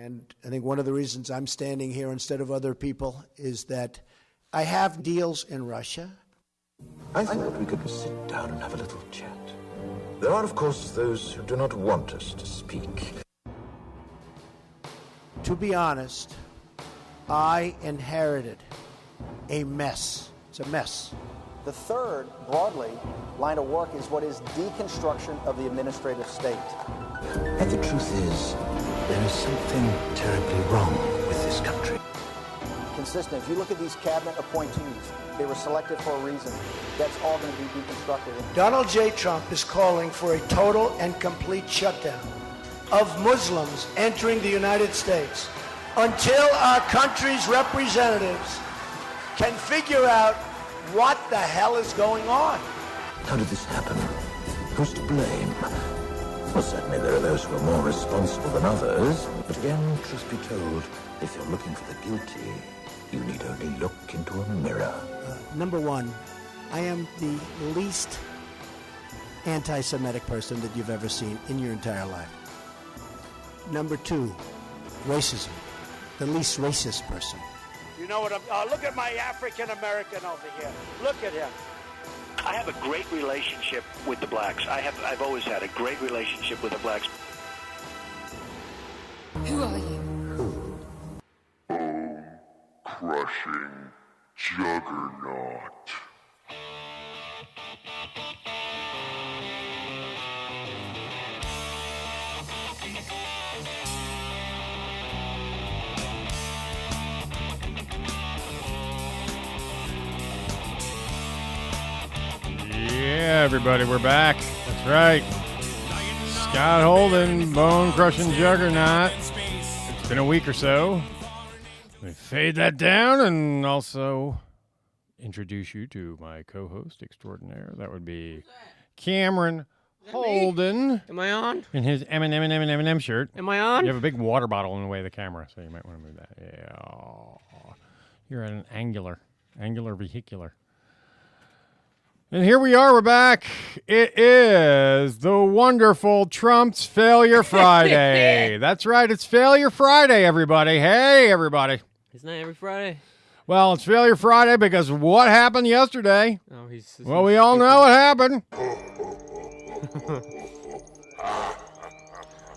And I think one of the reasons I'm standing here instead of other people is that I have deals in Russia. I thought we could sit down and have a little chat. There are, of course, those who do not want us to speak. To be honest, I inherited a mess. It's a mess. The third, broadly, line of work is what is deconstruction of the administrative state. And the truth is, there is something terribly wrong with this country. Consistent. If you look at these cabinet appointees, they were selected for a reason. That's all going to be deconstructed. Donald J. Trump is calling for a total and complete shutdown of Muslims entering the United States until our country's representatives can figure out what the hell is going on. How did this happen? Who's to blame? Well, certainly there are those who are more responsible than others. But again, truth be told, if you're looking for the guilty, you need only look into a mirror. Number one, I am the least anti-Semitic person that you've ever seen in your entire life. Number two, racism. The least racist person. You know what look at my African-American over here. Look at him. I have a great relationship with the blacks. I've always had a great relationship with the blacks. Who are you? Crushing juggernaut. Yeah, everybody, we're back. That's right. Scott Holden, bone-crushing juggernaut. It's been a week or so. We fade that down and also introduce you to my co-host extraordinaire. That would be Cameron Holden. Am I on? In his M&M shirt. Am I on? You have a big water bottle in the way of the camera, so you might want to move that. Yeah. You're at an angular vehicular. And here we are, we're back. It is the wonderful Trump's Failure Friday. That's right, it's Failure Friday, everybody. Hey, everybody. Isn't that every Friday? Well, it's Failure Friday because what happened yesterday? Oh, well, we all know what happened.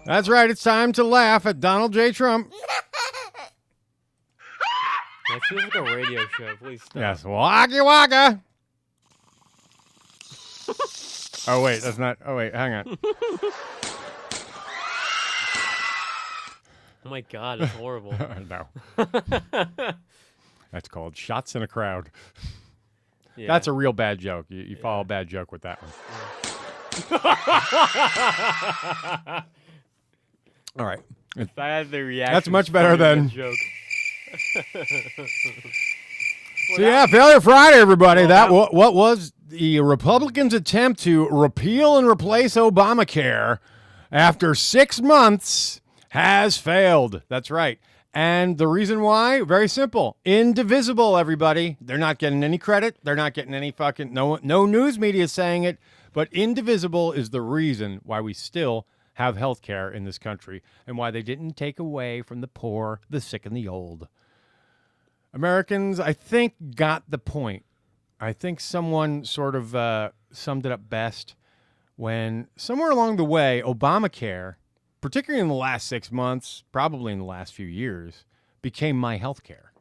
That's right, it's time to laugh at Donald J. Trump. That feels like a radio show. Please stop. Yes, waka waka. Oh, wait, that's not. Oh, wait, hang on. Oh, my God, it's horrible. No. That's called shots in a crowd. Yeah. That's a real bad joke. You follow a bad joke with that one. Yeah. All right. If I had the reaction. That's much better than joke. So, yeah, Failure Friday, everybody. What was the Republicans' attempt to repeal and replace Obamacare after 6 months has failed. That's right. And the reason why? Very simple. Indivisible, everybody. They're not getting any credit. They're not getting any fucking... No news media saying it. But indivisible is the reason why we still have health care in this country and why they didn't take away from the poor, the sick, and the old. Americans, I think, got the point. I think someone sort of summed it up best when somewhere along the way, Obamacare, particularly in the last 6 months, probably in the last few years, became my health care.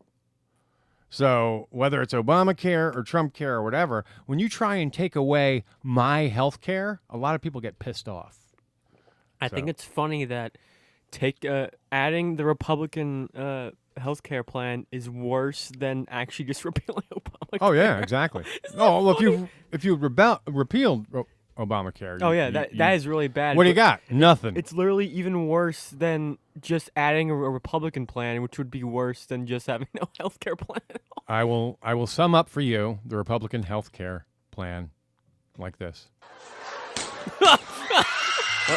So whether it's Obamacare or Trump care or whatever, when you try and take away my health care, a lot of people get pissed off. I think it's funny that adding the Republican healthcare plan is worse than actually just repealing Obamacare. Oh yeah, exactly. Well, if you repealed Obamacare. That is really bad. What do you got? Nothing. It's literally even worse than just adding a Republican plan, which would be worse than just having no healthcare plan at all. I will sum up for you the Republican healthcare plan like this.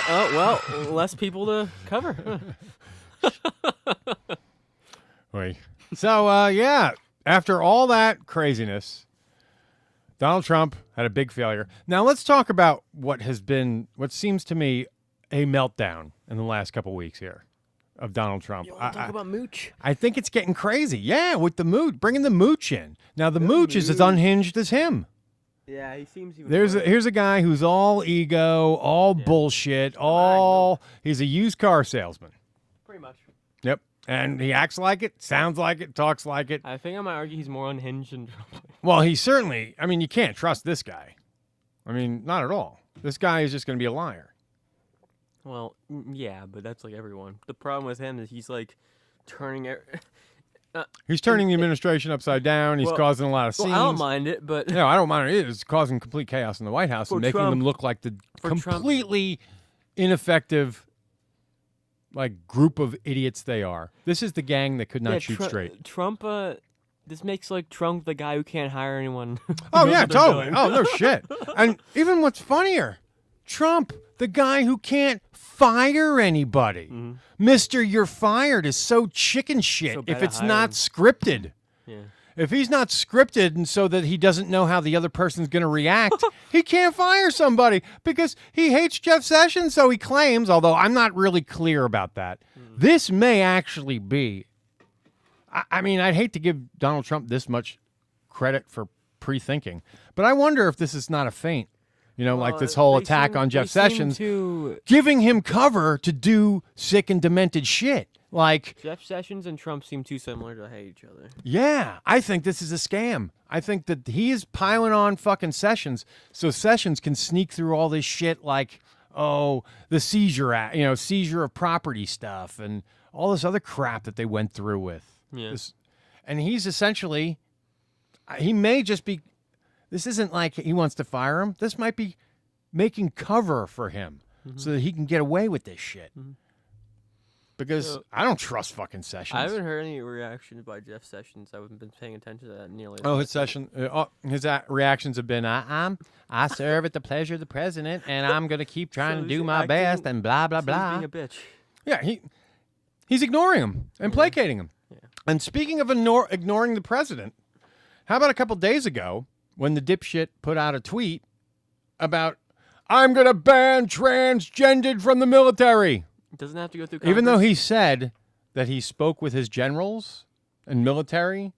Well, less people to cover. Wait. So, yeah, after all that craziness, Donald Trump had a big failure. Now, let's talk about what seems to me a meltdown in the last couple weeks here. of Donald Trump. You want to talk about mooch? I think it's getting crazy. Yeah, with the mooch, bringing the mooch in. Now the mooch is as unhinged as him. Yeah, he seems even Here's a guy who's all ego, all bullshit, he's a used car salesman. Pretty much. Yep. And he acts like it, sounds like it, talks like it. I think I might argue he's more unhinged than Trump. Well, he certainly, I mean, you can't trust this guy. I mean, not at all. This guy is just going to be a liar. Well, yeah, but that's like everyone. The problem with him is he's like turning he's turning the administration upside down. He's causing a lot of scenes. Well, I don't mind it, but no, I don't mind it. It's causing complete chaos in the White House and making them look like the completely ineffective, like group of idiots they are. This is the gang that could not shoot straight. Trump, this makes like Trump the guy who can't hire anyone. Oh yeah, totally. Oh no shit. And even what's funnier, Trump, the guy who can't fire anybody. Mm-hmm. Mr. You're fired is so chicken shit if it's not scripted. Yeah. If he's not scripted and so that he doesn't know how the other person's going to react, he can't fire somebody because he hates Jeff Sessions, so he claims, although I'm not really clear about that. This may actually be, I mean, I'd hate to give Donald Trump this much credit for pre-thinking, but I wonder if this is not a feint. You know, like this whole attack on Jeff Sessions, giving him cover to do sick and demented shit. Like Jeff Sessions and Trump seem too similar to hate each other. Yeah, I think this is a scam. I think that he is piling on fucking Sessions so Sessions can sneak through all this shit like, oh, the seizure act, seizure of property stuff and all this other crap that they went through with. Yeah. And he's essentially, he may just be, this isn't like he wants to fire him. This might be making cover for him so that he can get away with this shit. Because I don't trust fucking Sessions. I haven't heard any reactions by Jeff Sessions. I haven't been paying attention to that nearly. His reactions have been, I serve at the pleasure of the president, and I'm going to keep trying to do my best, and blah, blah, blah. He's being a bitch. Yeah, he's ignoring him and placating him. Yeah. And speaking of ignoring the president, how about a couple days ago when the dipshit put out a tweet about, I'm going to ban transgendered from the military. It doesn't have to go through Congress. Even though he said that he spoke with his generals and military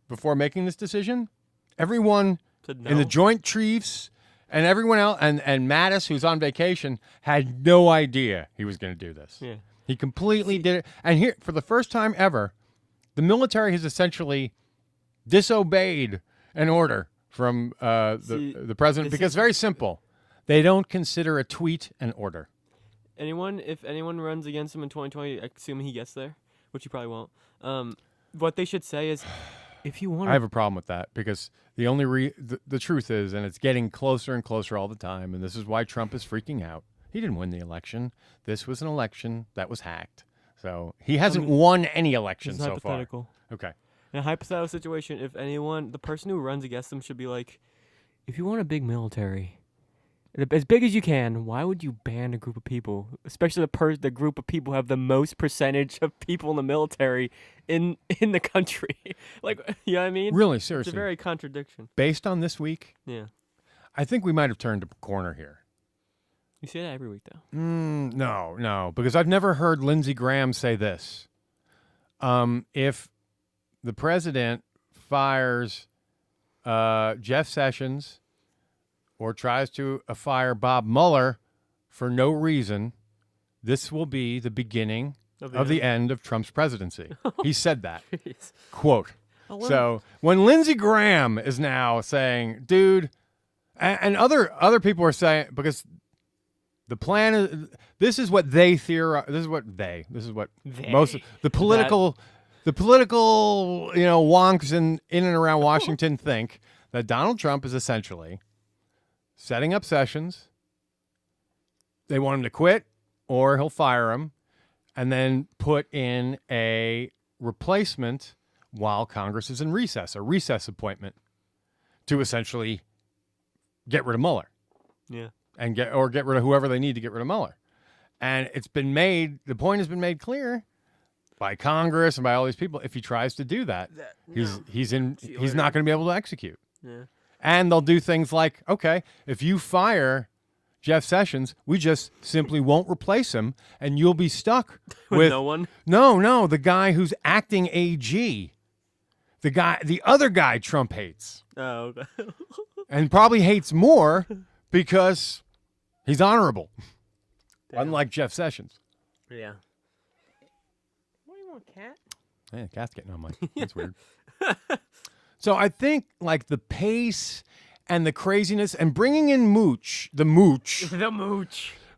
before making this decision, everyone in the Joint Chiefs and everyone else, and Mattis, who's on vacation, had no idea he was going to do this. Yeah. He completely did it. And here, for the first time ever, the military has essentially disobeyed an order from the president because very simple. They don't consider a tweet an order. If anyone runs against him in 2020, assuming he gets there, which he probably won't, what they should say is, if you want, I have a problem with that because the truth is, and it's getting closer and closer all the time, and this is why Trump is freaking out. He didn't win the election. This was an election that was hacked. So he hasn't won any election so hypothetical. Far. Okay. In a hypothetical situation, if the person who runs against them should be like, if you want a big military, as big as you can, why would you ban a group of people, especially the group of people who have the most percentage of people in the military in the country? Like, you know what I mean? Really, seriously. It's a very contradiction. Based on this week, yeah, I think we might have turned a corner here. You say that every week, though. No, because I've never heard Lindsey Graham say this. If the president fires Jeff Sessions or tries to fire Bob Mueller for no reason, this will be the beginning of the end of Trump's presidency. He said that. Jeez. Quote. So when Lindsey Graham is now saying, dude, and other people are saying, because the plan is, this is what they theorize. This is what most of the political wonks in and around Washington think, that Donald Trump is essentially setting up Sessions. They want him to quit or he'll fire him and then put in a replacement while Congress is in recess, a recess appointment to essentially get rid of Mueller. Yeah. And get rid of whoever they need to get rid of Mueller. And the point has been made clear by Congress and by all these people. If he tries to do that, he's not going to be able to execute. Yeah. And they'll do things like, okay, if you fire Jeff Sessions, we just simply won't replace him, and you'll be stuck with no one. No, the guy who's acting AG, the other guy Trump hates, Oh, okay. and probably hates more because he's honorable, unlike Jeff Sessions. Yeah. What do you want, cat? Yeah, cat's getting on my. That's weird. So I think like the pace and the craziness and bringing in The Mooch.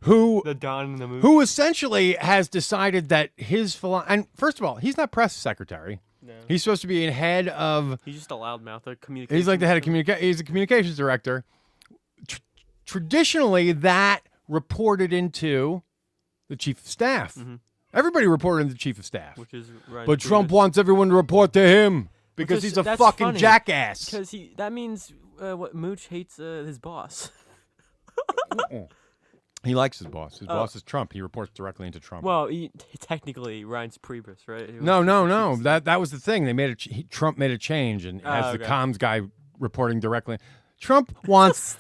who The Don and the Mooch. who essentially has decided that his and first of all, he's not press secretary. No. He's supposed to be a head of. He's just a loudmouth. A communication. He's like the head of communication. He's a communications director. Traditionally, that reported into the chief of staff. Mm-hmm. Everybody reported into the chief of staff. Which is right. But Trump wants everyone to report to him because Which is- he's a that's fucking funny, jackass. Because that means what Mooch hates his boss. He likes his boss. His boss is Trump. He reports directly into Trump. Well, technically Reince Priebus, right? He was No. the chief- That was the thing. They made Trump made a change, and as the okay. comms guy reporting directly, Trump wants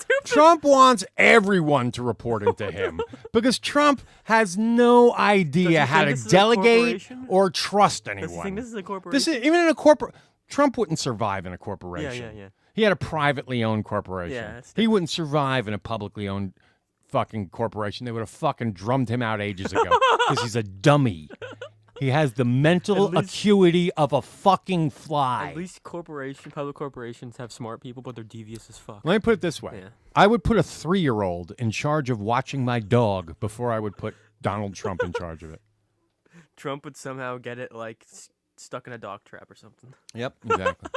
everyone to report into him because Trump has no idea how to this is a delegate corporation? or trust Does he anyone. think this is a This corporation? is even in a corporate. Trump wouldn't survive in a corporation. Yeah. He had a privately owned corporation. Yeah, that's he wouldn't survive in a publicly owned fucking corporation. They would have fucking drummed him out ages ago because he's a dummy. He has the mental At least- acuity of a fucking fly. At least public corporations have smart people, but they're devious as fuck. Let me put it this way. Yeah. I would put a 3-year-old in charge of watching my dog before I would put Donald Trump in charge of it. Trump would somehow get it like stuck in a dog trap or something. Yep, exactly.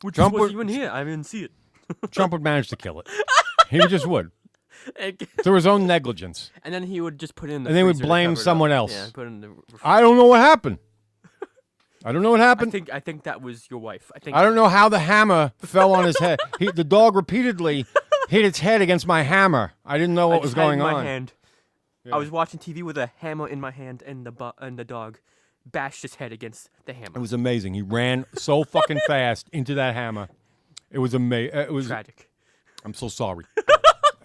Which Trump was would- even here. I didn't see it. Trump would manage to kill it. He just would. And Through his own negligence. then he would just put it in the And they would freezer to blame cover it someone up. else. Yeah, put it in the I don't know what happened. I don't know what happened. I think that was your wife. I think I don't know how the hammer fell on his head. The dog repeatedly hit its head against my hammer. I didn't know what I was just had it going in my on. hand. Yeah. I was watching TV with a hammer in my hand, and the dog bashed his head against the hammer. It was amazing. He ran so fucking fast into that hammer. It was amazing. It was Tragic. I'm so sorry.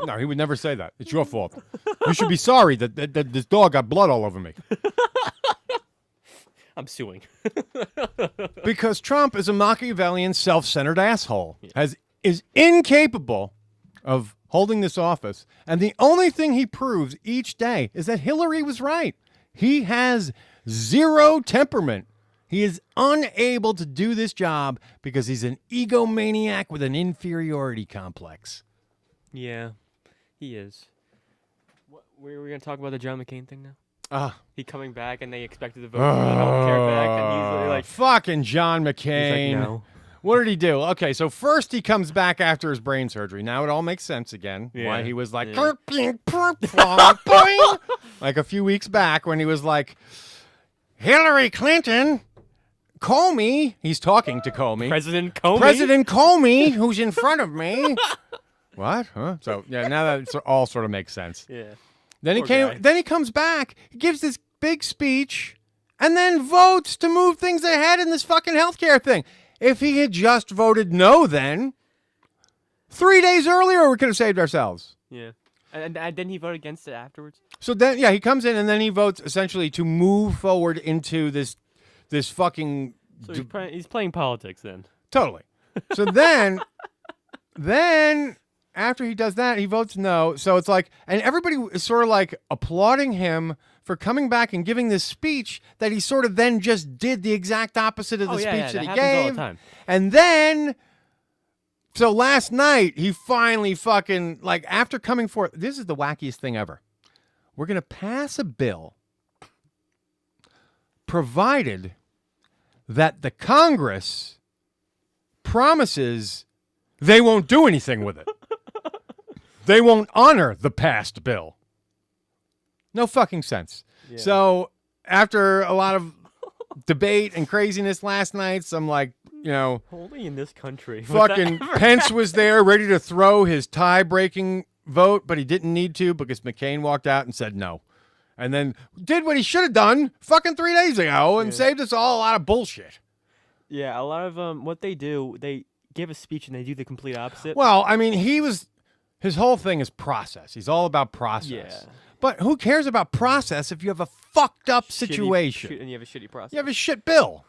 No, he would never say that. It's your fault. You should be sorry that this dog got blood all over me. I'm suing. Because Trump is a Machiavellian, self-centered asshole. Is incapable of holding this office. And the only thing he proves each day is that Hillary was right. He has zero temperament. He is unable to do this job because he's an egomaniac with an inferiority complex. Yeah, he is. We're going to talk about the John McCain thing now? He coming back, and they expected to vote for the healthcare back, and he's literally like, fucking John McCain. he's like, no. What did he do? Okay, so first he comes back after his brain surgery. Now it all makes sense again. Why he was like, boing, like a few weeks back when he was like, Hillary Clinton, Comey. He's talking to Comey. President Comey. President Comey, who's in front of me. What? Huh? So yeah, now that it all sort of makes sense. Yeah. Then Poor guy. Then he comes back, he gives this big speech, and then votes to move things ahead in this fucking healthcare thing. If he had just voted no, then 3 days earlier we could have saved ourselves. Yeah. And then he voted against it afterwards. So then, yeah, he comes in and then he votes essentially to move forward into this fucking So he's playing politics then. totally. So then after he does that, he votes no. So it's like, and everybody is sort of like applauding him for coming back and giving this speech that he sort of then just did the exact opposite of the speech that he happens all the gave. time. And then, so last night, he finally fucking, like, after coming forth, this is the wackiest thing ever. We're going to pass a bill provided that the Congress promises they won't do anything with it. They won't honor the passed bill. No fucking sense. Yeah. So after a lot of debate and craziness last night, some like, you know, Only in this country. fucking Pence was there ready to throw his tie-breaking vote, but he didn't need to because McCain walked out and said no. And then did what he should have done fucking 3 days ago and saved us all a lot of bullshit. Yeah, a lot of what they do, they give a speech and they do the complete opposite. Well, I mean, he was His whole thing is process. He's all about process. Yeah. But who cares about process if you have a fucked up situation? And you have a shitty process. You have a shit bill.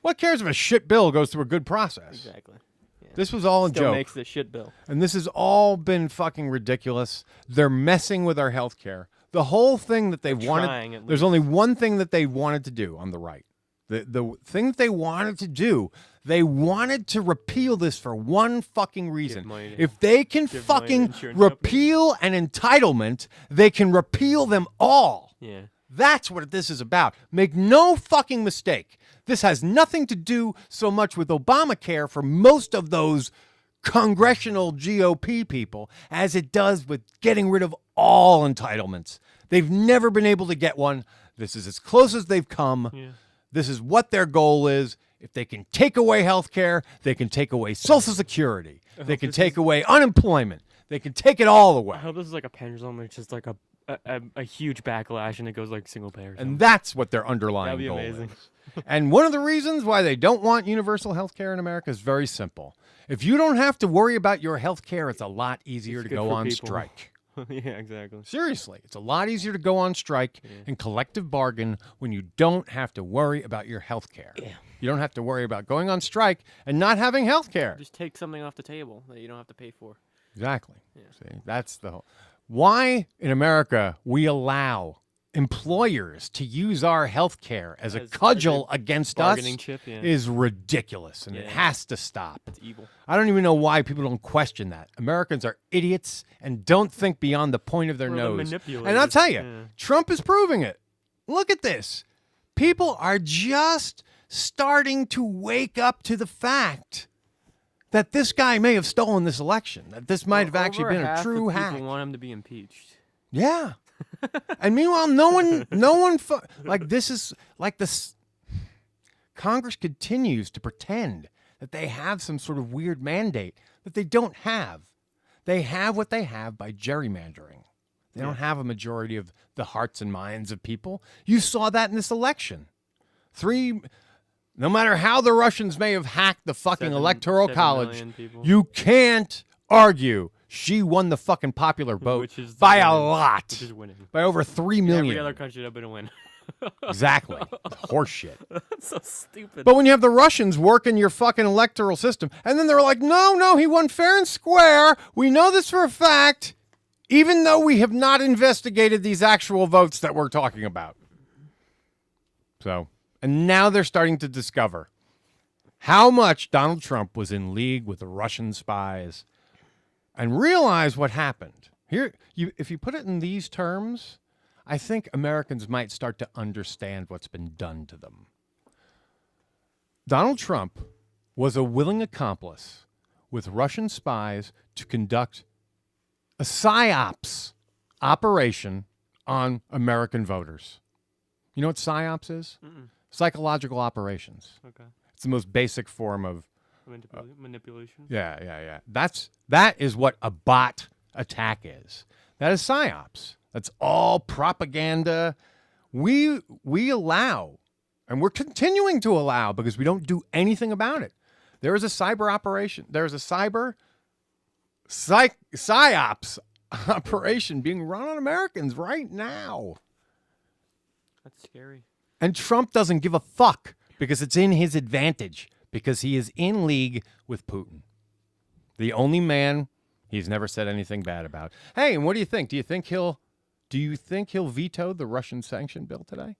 What cares if a shit bill goes through a good process? Exactly. Yeah. This was all a Still joke. makes the shit bill. And this has all been fucking ridiculous. They're messing with our health care. The whole thing that they wanted, there's only one thing that they wanted to do on the right. The thing that they wanted to do, they wanted to repeal this for one fucking reason. If they can fucking repeal an entitlement, they can repeal them all. Yeah. That's what this is about. Make no fucking mistake. This has nothing to do so much with Obamacare for most of those congressional GOP people as it does with getting rid of all entitlements. They've never been able to get one. This is as close as they've come. Yeah. This is what their goal is. If they can take away health care, they can take away Social Security. They can take away unemployment. They can take it all away. I hope this is like a pendulum. It's just like a huge backlash and it goes like single payer. And that's what their underlying goal amazing. is. And one of the reasons why they don't want universal health care in America is very simple. If you don't have to worry about your health care, it's a lot easier to go on strike. Yeah, exactly. Seriously, it's a lot easier to go on strike and collective bargain when you don't have to worry about your health care. Yeah. You don't have to worry about going on strike and not having health care. Just take something off the table that you don't have to pay for. Exactly. Yeah. See, that's the whole. Why in America we allow employers to use our health care as a cudgel against us chip, is ridiculous, and it has to stop. It's evil. I don't even know why people don't question that. Americans are idiots and don't think beyond the point of their nose. And I'll tell you, Trump is proving it. Look at this. People are just starting to wake up to the fact that this guy may have stolen this election, that this might have actually been a true hack. People want him to be impeached. Yeah. And meanwhile, no one, like this is like this. Congress continues to pretend that they have some sort of weird mandate that they don't have. They have what they have by gerrymandering. They don't have a majority of the hearts and minds of people. You saw that in this election. No matter how the Russians may have hacked the fucking electoral college, you can't argue she won the fucking popular vote by a lot. Which is winning. By over 3 million. Every other country would have been a win. Exactly. Horseshit. That's so stupid. But when you have the Russians working your fucking electoral system, and then they're like, no, he won fair and square. We know this for a fact, even though we have not investigated these actual votes that we're talking about. So, and now they're starting to discover how much Donald Trump was in league with the Russian spies and realize what happened. Here, if you put it in these terms, I think Americans might start to understand what's been done to them. Donald Trump was a willing accomplice with Russian spies to conduct a psyops operation on American voters. You know what psyops is? Psychological operations. Okay. It's the most basic form of manipulation. Yeah. That is what a bot attack is. That is psyops. That's all propaganda. We allow, and we're continuing to allow because we don't do anything about it. There is a cyber operation. There's a cyber psyops operation being run on Americans right now. That's scary. And Trump doesn't give a fuck because it's in his advantage because he is in league with Putin. The only man he's never said anything bad about. Hey, and what do you think? Do you think he'll veto the Russian sanction bill today?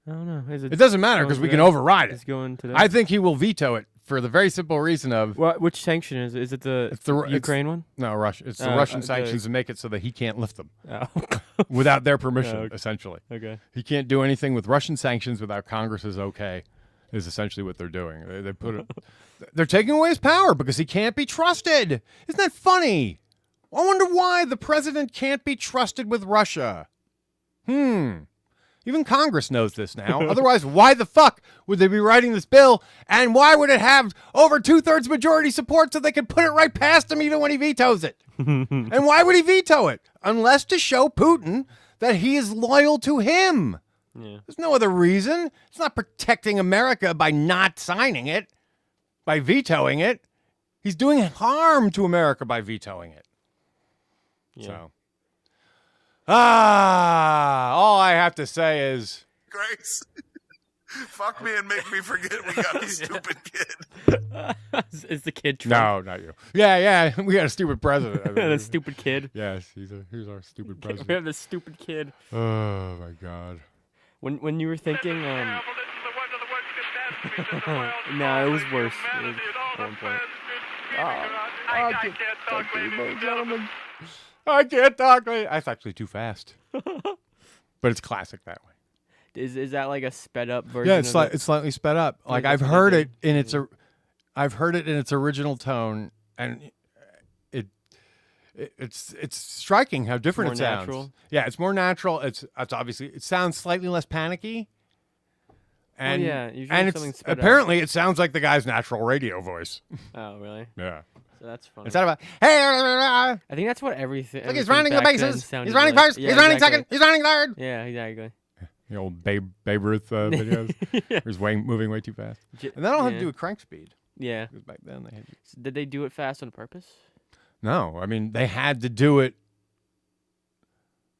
I don't know. It doesn't matter because we can override it. It's going today. I think he will veto it for the very simple reason of which sanction is it? Is it the Ukraine one? No, Russia. It's the Russian sanctions to make it so that he can't lift them without their permission. Essentially, okay. He can't do anything with Russian sanctions without Congress's okay. Is essentially what they're doing. They put it. They're taking away his power because he can't be trusted. Isn't that funny? I wonder why the president can't be trusted with Russia. Even Congress knows this now. Otherwise, why the fuck would they be writing this bill? And why would it have over 2/3 majority support so they could put it right past him even when he vetoes it? And why would he veto it? Unless to show Putin that he is loyal to him. Yeah. There's no other reason. It's not protecting America by not signing it, by vetoing it. He's doing harm to America by vetoing it. Yeah. So, all I have to say is, Grace. Fuck me and make me forget we got a stupid kid. Is the kid Trump? no, not you. Yeah, we got a stupid president. The stupid kid. Yes, he's our stupid president. We have this stupid kid. Oh my God. When you were thinking, no, it was worse. It was at one point. I can't talk to you, ladies and gentlemen. I can't talk to you. That's actually too fast. But it's classic that way. Is that like a sped up version? Yeah, it's slightly sped up. Like I've that's heard what they it in I've heard it in its original tone, and it's striking how different More it sounds. natural? Yeah, it's more natural. It's obviously it sounds slightly less panicky. And yeah, usually and something it's sped up. apparently it sounds like the guy's natural radio voice. Oh, really? Yeah. So that's funny. Instead of hey, I think that's what everything. look, he's everything running the back then bases. sounded He's running like. first. Yeah, He's running exactly. second. He's running third. Yeah, exactly. The old Babe Ruth videos. Yeah. He's moving way too fast. And that all had to do with crank speed. Yeah. Because back then they had. So did they do it fast on purpose? No, I mean they had to do it.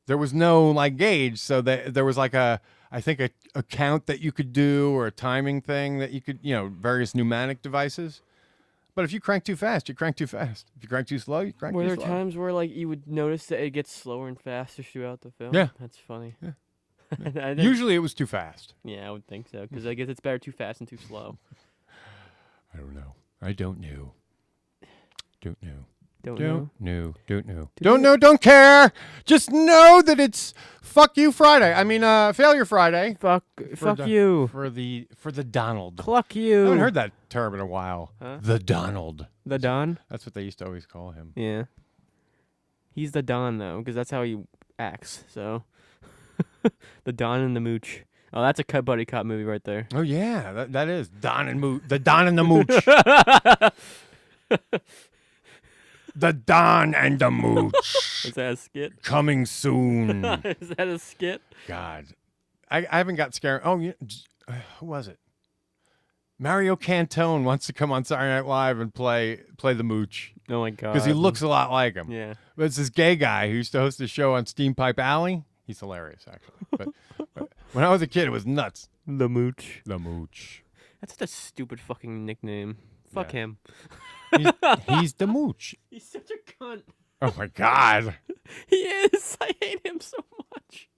There was no like gauge, so there was like a count that you could do or a timing thing that you could, various pneumatic devices. But if you crank too fast, you crank too fast. If you crank too slow, you crank Were too there slow. times where like you would notice that it gets slower and faster throughout the film? Yeah. That's funny. Yeah. I think- Usually it was too fast. Yeah, I would think so because I guess it's better too fast and too slow. I don't know. I don't know. Don't know. Don't know. Don't know. Don't know, don't care. Just know that it's fuck you Friday. I mean, failure Friday. Fuck you. For the Donald. Cluck I you. haven't heard that term in a while. Huh? The Donald. The Don? That's what they used to always call him. Yeah. He's the Don though, because that's how he acts. So, the Don and the Mooch. Oh, that's a buddy cop movie right there. Oh yeah, that is Don and Mooch. The Don and the Mooch. The Don and the Mooch. Is that a skit? Coming soon. Is that a skit? God, I haven't got scared. Oh, who was it? Mario Cantone wants to come on Saturday Night Live and play the Mooch. Oh my God. Because he looks a lot like him. Yeah. But it's this gay guy who used to host a show on Steam Pipe Alley. He's hilarious, actually. But when I was a kid, it was nuts. The Mooch. The Mooch. That's such a stupid fucking nickname. Fuck him. He's the Mooch. He's such a cunt. Oh my God. He is. I hate him so much.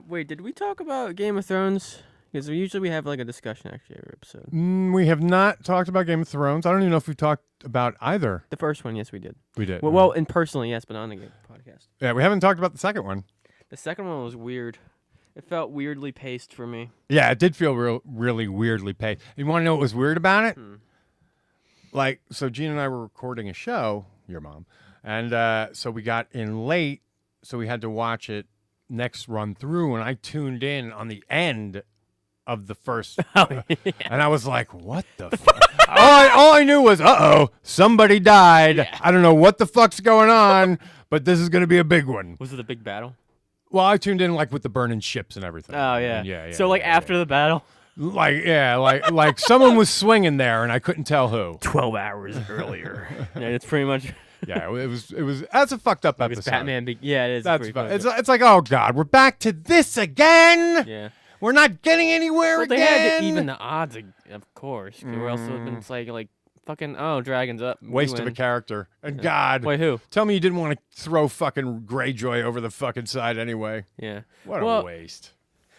Wait, did we talk about Game of Thrones? Because usually we have like a discussion actually every episode. We have not talked about Game of Thrones. I don't even know if we talked about either. The first one, yes, we did. We did. Well, and personally, yes, but on the podcast. Yeah, we haven't talked about the second one. The second one was weird. It felt weirdly paced for me. Yeah, it did feel really weirdly paced. You want to know what was weird about it? Like, so Gina and I were recording a show, your mom, and so we got in late, so we had to watch it next run through, and I tuned in on the end of the first, and I was like, what the fuck? all I knew was, somebody died. Yeah. I don't know what the fuck's going on, but this is going to be a big one. Was it a big battle? Well, I tuned in like with the burning ships and everything. Oh, yeah. Yeah. So like after the battle? Like someone was swinging there and I couldn't tell who. 12 hours earlier. Yeah, it's pretty much. Yeah, it was. That's a fucked up episode. Batman. Yeah, it is. That's it's like, oh God, we're back to this again. Yeah. We're not getting anywhere again. They had to even the odds, of course. Or else it would have been like fucking, dragons up. Waste of a character. And God. Wait, who? Tell me you didn't want to throw fucking Greyjoy over the fucking side anyway. Yeah. What a waste.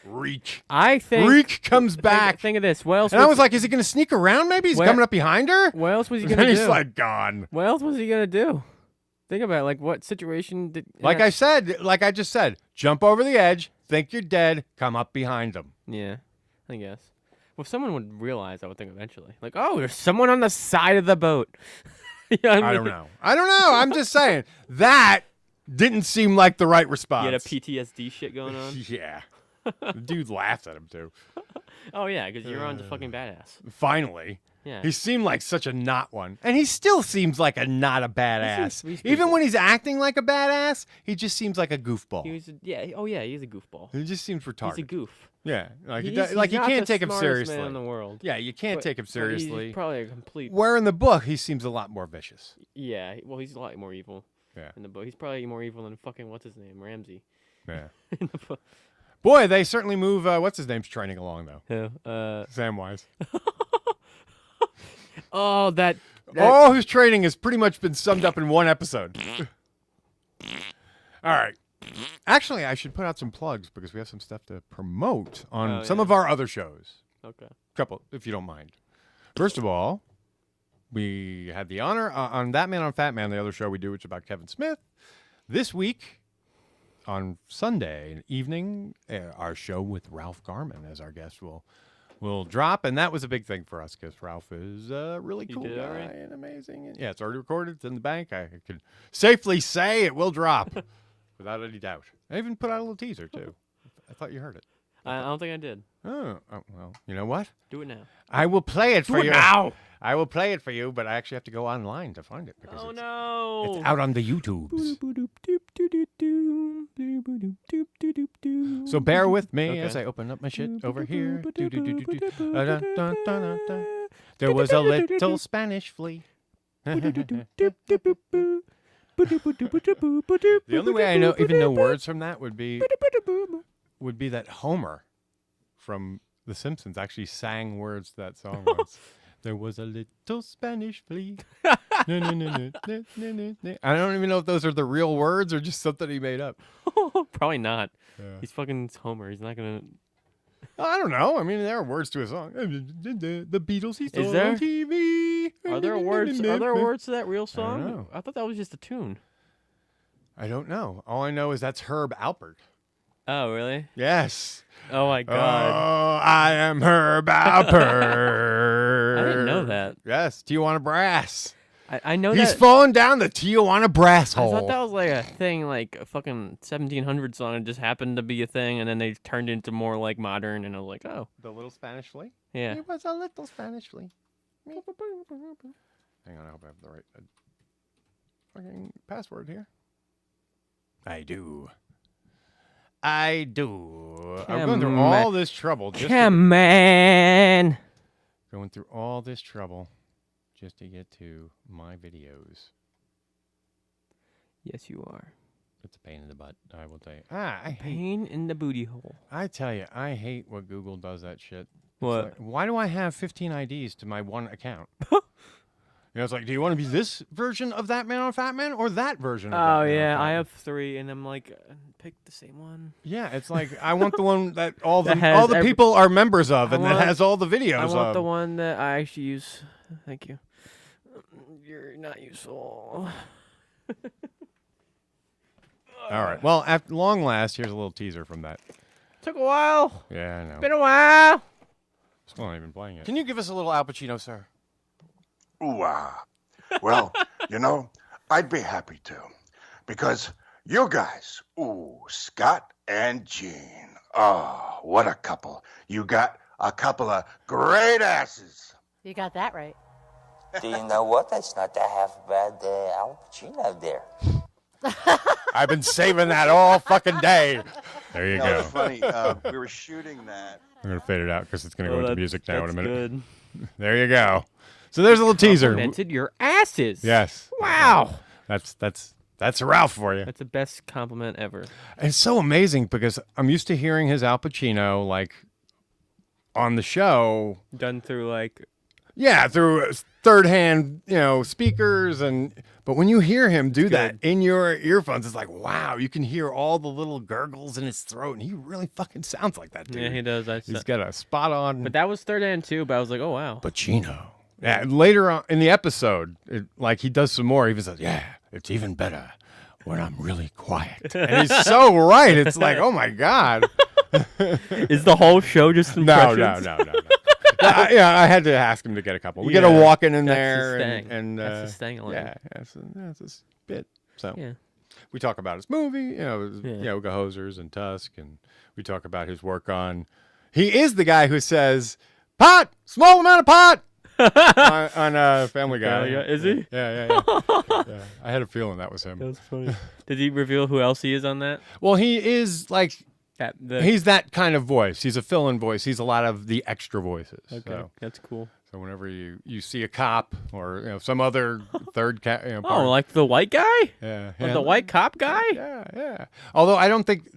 Reek. I think Reek comes back. Think of this. What else? And I was like, is he going to sneak around? Maybe he's coming up behind her. What else was he going to do? He's like gone. What else was he going to do? Think about it. Like what situation did? Like I just said, jump over the edge. Think you're dead. Come up behind him. Yeah, I guess. Well, if someone would realize, I would think eventually. Like, oh, there's someone on the side of the boat. You know what I don't know. I'm just saying that didn't seem like the right response. You had a PTSD shit going on. Yeah. The dude laughs at him too. Oh yeah, because you're on the fucking badass. Finally. Yeah. He seemed like such a not one. And he still seems like a not a badass. he's Even pretty when he's acting like a badass, he just seems like a goofball. He was, yeah. Oh yeah, he's a goofball. He just seems retarded. He's a goof. Yeah, like He's you not can't the take him smartest seriously. man in the world. Yeah, you can't But- take him but seriously. He's probably a complete. Where in the book he seems a lot more vicious. Yeah. Well, he's a lot more evil. Yeah. In the book, he's probably more evil than fucking what's his name, Ramsey. Yeah. In the book. Boy, they certainly move. What's his name's training along though. Yeah. Samwise. Oh, that. All his training has pretty much been summed up in one episode. All right. Actually, I should put out some plugs because we have some stuff to promote on some of our other shows. Okay. Couple, if you don't mind. First of all, we had the honor on That Man on Fat Man, the other show we do, which is about Kevin Smith. This week, on Sunday evening, our show with Ralph Garman as our guest will drop, and that was a big thing for us because Ralph is a really cool did guy already? and amazing. And, yeah, it's already recorded. It's in the bank. I can safely say it will drop without any doubt. I even put out a little teaser, too. I thought you heard it. I don't think I did. Oh, well, you know what? Do it now. I will play it for Do it you. now. I will play it for you, but I actually have to go online to find it because Oh it's, no! it's out on the YouTubes. So bear with me as I open up my shit over here. There was a little Spanish flea. The only way I even know words from that would be that Homer from The Simpsons actually sang words to that song once. There was a little Spanish flea. I don't even know if those are the real words or just something he made up. Probably not. Yeah. He's fucking Homer. He's not gonna. I don't know. I mean, there are words to a song. The Beatles he saw there? on TV. Are there words? Are there words to that real song? know. I thought that was just a tune. I don't know. All I know is that's Herb Alpert. Oh really? Yes. Oh my god! Oh, I am Herb Alpert. I didn't know that. Yes, Tijuana Brass. I know He's that. falling down the Tijuana Brass I hole. thought that was like a thing, like a fucking 1700 song. It just happened to be a thing, and then they turned it into more like modern. And I was like, oh, The little Spanish flea? yeah. It was a little Spanish flea. Hang on, I hope I have the right fucking password here. I do. I'm going through all this trouble. Come on. Going through all this trouble just to get to my videos. Yes, you are. It's a pain in the butt, I will tell you. I hate. Pain in the booty hole. I tell you, I hate what Google does that shit. It's What? like, why do I have 15 IDs to my one account? You know, it's like, do you want to be this version of that man on Fat Man or that version of Oh that Man on yeah, Fat I Man? have 3, and I'm like, pick the same one. Yeah, it's like I want the one that all the That has every- people are members of, and I that want- has all the videos I want of. the one that I actually use. Thank you. You're not useful. All right. Well, at long last, here's a little teaser from that. Took a while. Yeah, I know. Been a while. Still not even playing it. Can you give us a little Al Pacino, sir? Ooh, ah. Well, you know, I'd be happy to. Because you guys, Scott and Gene, oh, what a couple. You got a couple of great asses. You got that right. Do you know what? That's not that half bad Al Pacino there. I've been saving that all fucking day. There you No, go. it's funny. We were shooting that. I'm going to fade it out because it's going to go into music now in a minute. Good. There you go. So there's a little teaser. Complimented your asses. Yes. Wow. That's Ralph for you. That's the best compliment ever. It's so amazing because I'm used to hearing his Al Pacino like on the show. Done through like. Yeah, through third-hand, speakers, but when you hear him do that in your earphones, it's like, wow, you can hear all the little gurgles in his throat, and he really fucking sounds like that dude. Yeah, he does. He's got a spot on. But that was third hand too. But I was like, oh wow. Pacino. Yeah, later on in the episode, he does some more. He even says, yeah, it's even better when I'm really quiet. And he's so right. It's like, oh my God. Is the whole show just impressions? No. I had to ask him to get a couple. We got to walk in there, That's his and That's his thing. yeah, that's his bit. So, yeah. we talk about his movie, Yoga Hosers and Tusk, and we talk about his work on. He is the guy who says, "Pot, small amount of pot." on Family Guy. Is he? Yeah. I had a feeling that was him. That was funny. Did he reveal who else he is on that? Well, he is like he's that kind of voice. He's a fill-in voice. He's a lot of the extra voices. Okay, so, that's cool. So whenever you see a cop or some other third cat, like the white guy, the white cop guy, yeah. Although I don't think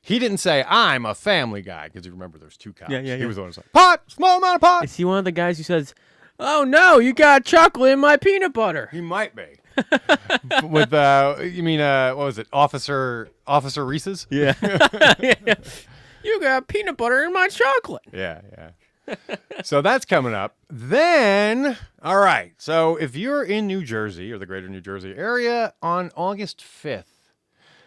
he didn't say I'm a Family Guy because you remember there's two cops. Yeah. He was the one who's like pot, small amount of pot. Is he one of the guys who says, "Oh no, you got chocolate in my peanut butter"? He might be. With you mean what was it, Officer Reese's? Yeah. You got peanut butter in my chocolate. Yeah. So that's coming up. Then, all right. So if you're in New Jersey or the greater New Jersey area on August 5th,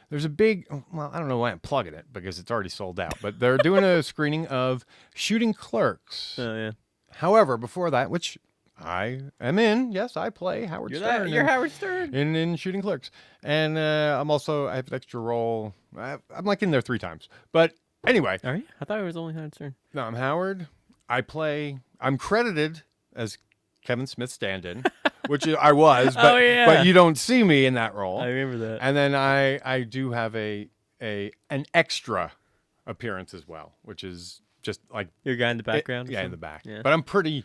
there's a big, I don't know why I'm plugging it because it's already sold out, but they're doing a screening of Shooting Clerks. Oh, yeah. However, before that, which I am in, yes, I play Howard Stern. You're Howard Stern. In Shooting Clerks. And I have an extra role. I'm like in there 3 times. But anyway. Are you? I thought it was only Howard Stern. No, I'm Howard. I'm credited as Kevin Smith's stand-in, which I was, but, but you don't see me in that role. I remember that. And then I do have an extra appearance as well, which is just like your guy in the background. In the back. Yeah. But I'm pretty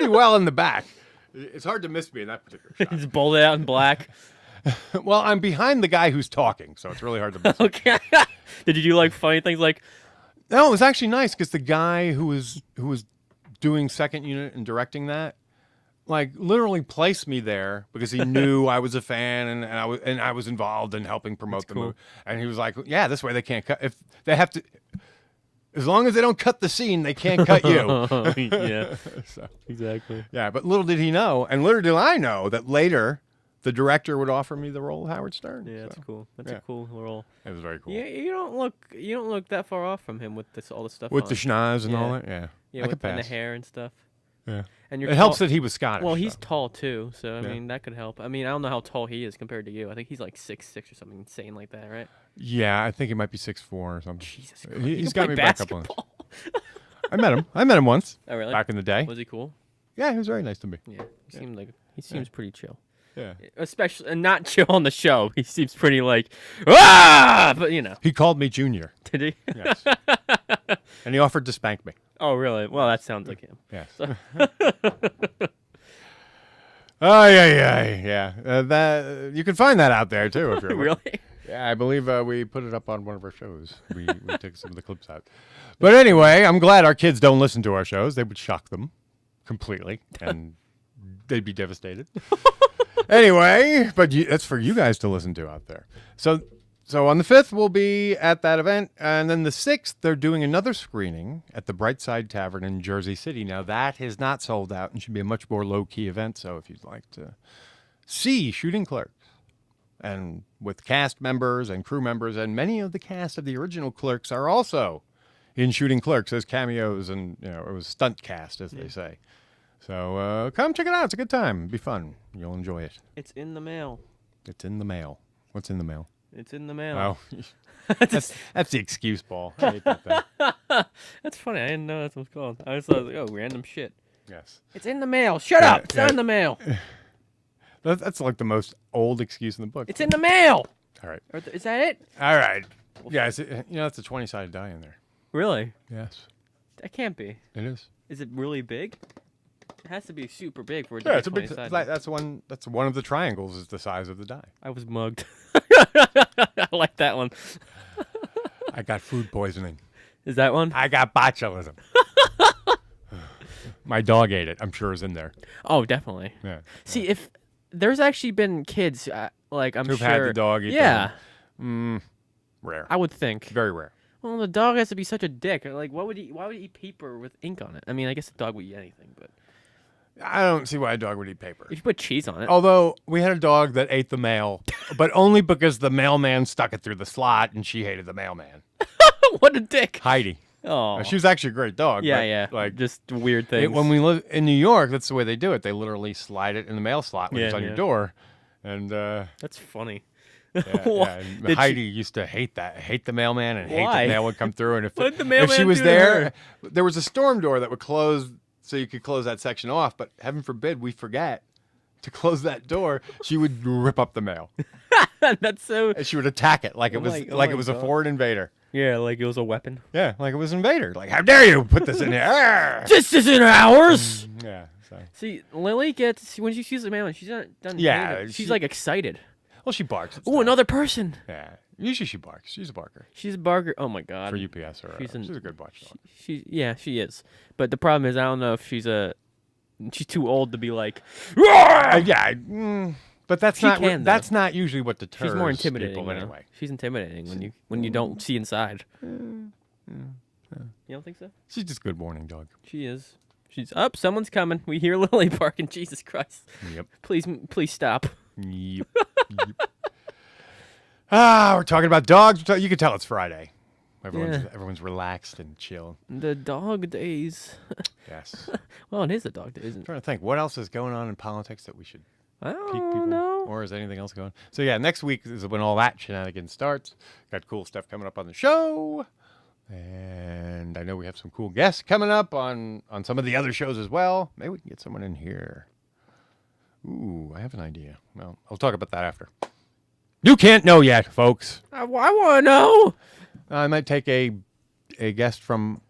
well in the back. It's hard to miss me in that particular shot. He's bolted out in black. Well, I'm behind the guy who's talking, so it's really hard to miss. Okay. Did you do like funny things like? No, it was actually nice because the guy who was doing second unit and directing that, like literally placed me there because he knew I was a fan and I was involved in helping promote the movie. And he was like, "Yeah, this way they can't cut if they have to. As long as they don't cut the scene, they can't cut you." Yeah, so, exactly. Yeah, but little did he know, and little did I know that later the director would offer me the role of Howard Stern. Yeah, that's cool. That's a cool role. It was very cool. Yeah, you don't look that far off from him with all the stuff. With the schnoz and all that. Yeah, I could pass. And the hair and stuff. Yeah, and it helps that he was Scottish. Well, he's tall too, so I mean that could help. I mean, I don't know how tall he is compared to you. I think he's like 6'6" or something insane like that, right? Yeah, I think he might be 6'4" or something. Jesus Christ. He's got me back up on. I met him once. Oh, really? Back in the day. Was he cool? Yeah, he was very nice to me. Yeah, he seems pretty chill. Yeah, especially and not chill on the show. He seems pretty like but he called me Junior. Did he? Yes. And he offered to spank me. Oh, really? Well, that sounds like him. Yes. Oh yeah. That you can find that out there too if you're really. Yeah, I believe we put it up on one of our shows. We took some of the clips out. But anyway, I'm glad our kids don't listen to our shows. They would shock them completely, and they'd be devastated. Anyway, but that's for you guys to listen to out there. So on the 5th, we'll be at that event. And then the 6th, they're doing another screening at the Brightside Tavern in Jersey City. Now, that is not sold out and should be a much more low-key event. So if you'd like to see Shooting Clerks, and with cast members and crew members, and many of the cast of the original Clerks are also in Shooting Clerks as cameos, and it was stunt cast, as they say. So come check it out. It's a good time. It'll be fun. You'll enjoy it. It's in the mail. It's in the mail. What's in the mail? It's in the mail. Oh, that's the excuse, Paul. I hate that thing. That's funny. I didn't know that's what it's called. I just thought, random shit. Yes. It's in the mail. Shut up. It's not in the mail. That's like the most old excuse in the book. It's in the mail. All right. Is that it? All right. Yeah, it's a 20-sided die in there. Really? Yes. That can't be. It is. Is it really big? It has to be super big for it to Yeah, be it's a big. That's one of the triangles is the size of the die. I was mugged. I like that one. I got food poisoning. Is that one? I got botulism. My dog ate it. I'm sure it's in there. Oh, definitely. Yeah. See, if there's actually been kids, who've had the dog eat them. Rare. I would think. Very rare. Well, the dog has to be such a dick. Like, why would he eat paper with ink on it? I mean, I guess the dog would eat anything, but I don't see why a dog would eat paper. If you put cheese on it. Although we had a dog that ate the mail, but only because the mailman stuck it through the slot, and she hated the mailman. What a dick. Heidi. Oh, she was actually a great dog. Yeah, but, yeah. Like just weird things. When we live in New York, that's the way they do it. They literally slide it in the mail slot when it's on your door, and that's funny. And Heidi used to hate the mailman and hate Why? the mail would come through. And if What did the if she mailman was do to there, her? there was a storm door that would close, so you could close that section off. But heaven forbid we forget to close that door. She would rip up the mail. That's so. And she would attack it like it was a foreign invader. Yeah, like it was a weapon. Yeah, like it was an invader. Like, how dare you put this in here? This isn't ours. Yeah. So. See, Lily gets when she sees the mailman, she's not done. Yeah, she's like excited. Well, she barks. Oh, another person. Yeah. Usually she barks. She's a barker. She's a barker. Oh my god. For UPS or she's a good watchdog. She she is. But the problem is, I don't know if she's too old to be like. But that's not usually what deters. She's more intimidating people anyway. She's intimidating when you don't see inside. You don't think so? She's just a good warning dog. She is. She's up. Someone's coming. We hear Lily barking. Jesus Christ. Yep. Please stop. Yep. We're talking about dogs. You can tell it's Friday. Everyone's relaxed and chill. The dog days. Yes. Well, it is a dog day, isn't it? I'm trying to think. What else is going on in politics that we should I peek don't people? know. Or is anything else going? So yeah, next week is when all that shenanigans starts. Got cool stuff coming up on the show. And I know we have some cool guests coming up on some of the other shows as well. Maybe we can get someone in here. Ooh, I have an idea. Well, I'll talk about that after. You can't know yet, folks. I want to know. I might take a guest from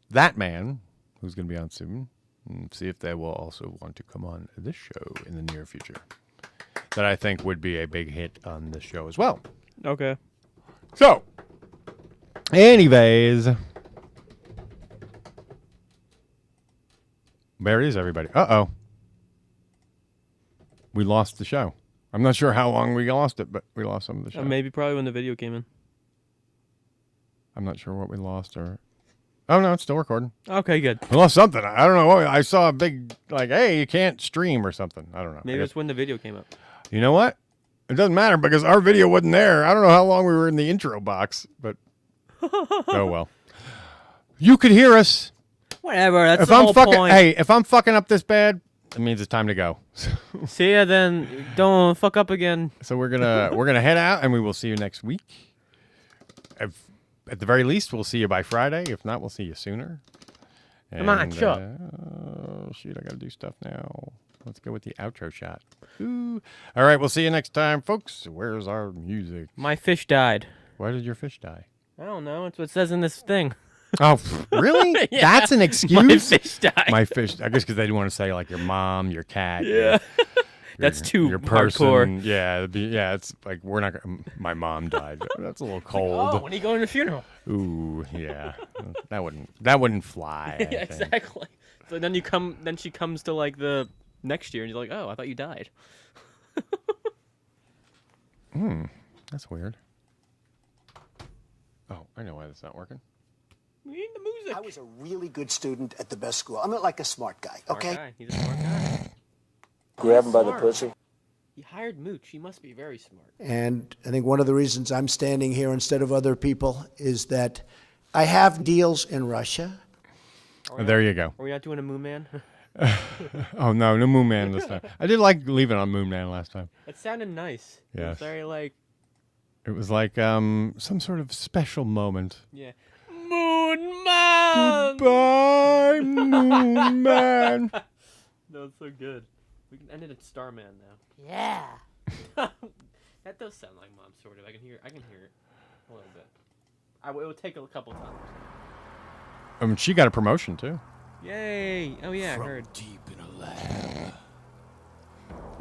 that man, who's going to be on soon, and see if they will also want to come on this show in the near future. That I think would be a big hit on this show as well. Okay. So, anyways, there is everybody. Uh-oh. We lost the show. I'm not sure how long we lost it, but we lost some of the show. Maybe probably when the video came in. I'm not sure what we lost or... Oh, no, it's still recording. Okay, good. We lost something. I don't know. I saw a big, hey, you can't stream or something. I don't know. Maybe it's when the video came up. You know what? It doesn't matter because our video wasn't there. I don't know how long we were in the intro box, but... Oh, well. You could hear us. Whatever, that's the whole point. Hey, if I'm fucking up this bad, it means it's time to go. See ya then. Don't fuck up again. So we're gonna head out, and we will see you next week. At the very least, we'll see you by Friday. If not, we'll see you sooner. Come on, shut up. Shoot, I got to do stuff now. Let's go with the outro shot. Ooh. All right, we'll see you next time, folks. Where's our music? My fish died. Why did your fish die? I don't know. It's what it says in this thing. Oh, really? Yeah. That's an excuse? My fish died. My fish. I guess because they didn't want to say, like, your mom, your cat. Yeah. That's too your person. hardcore. Yeah, it's like, we're not going to... My mom died. That's a little cold. Like, when are you going to the funeral? Ooh, yeah. That wouldn't fly. Yeah, exactly. So then she comes to, like, the next year, and you're like, oh, I thought you died. That's weird. Oh, I know why that's not working. We need the music. I was a really good student at the best school. I'm not like a smart guy, okay? Smart guy. He's a smart guy. Grab him by the pussy. He hired Mooch. He must be very smart. And I think one of the reasons I'm standing here instead of other people is that I have deals in Russia. There you go. Are we not doing a Moon Man? Oh, no Moon Man this time. I did like leaving on Moon Man last time. It sounded nice. Yes. It was very like... It was like some sort of special moment. Yeah. Moon Man! Goodbye, Moon Man! That was so good. We can end it at Starman now. Yeah. That does sound like Mom, sort of. I can hear it a little bit. It will take a couple times. She got a promotion, too. Yay! Oh, yeah, I heard. Deep in a lab,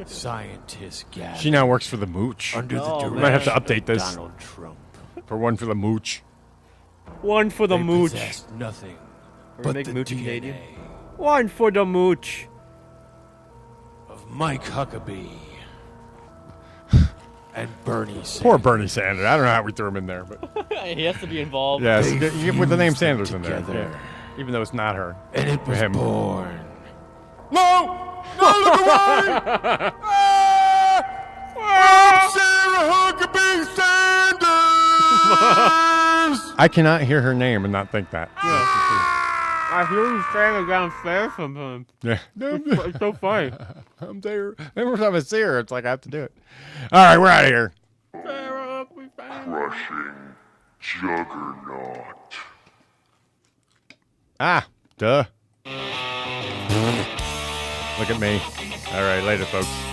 scientists gather. She now works for the Mooch. Under the direction we might have to update this. Donald Trump. For one for the Mooch. One for the They Mooch. possess nothing Or but make the Mooch DNA Canadian. One for the Mooch. of Mike Huckabee and Bernie Sanders. Poor Bernie Sanders. I don't know how we threw him in there, but He has to be involved. yes, They you get with the name fused them Sanders in there, together. yeah. Even though it's not her. And it was him. born. No, look away! Sarah Huckabee Sanders. I cannot hear her name and not think that. I hear you saying it downstairs sometimes. Yeah. It's so funny. I'm there. Every time I see her, it's like I have to do it. All right, we're out of here. Crushing juggernaut. Ah, duh. Look at me. All right, later, folks.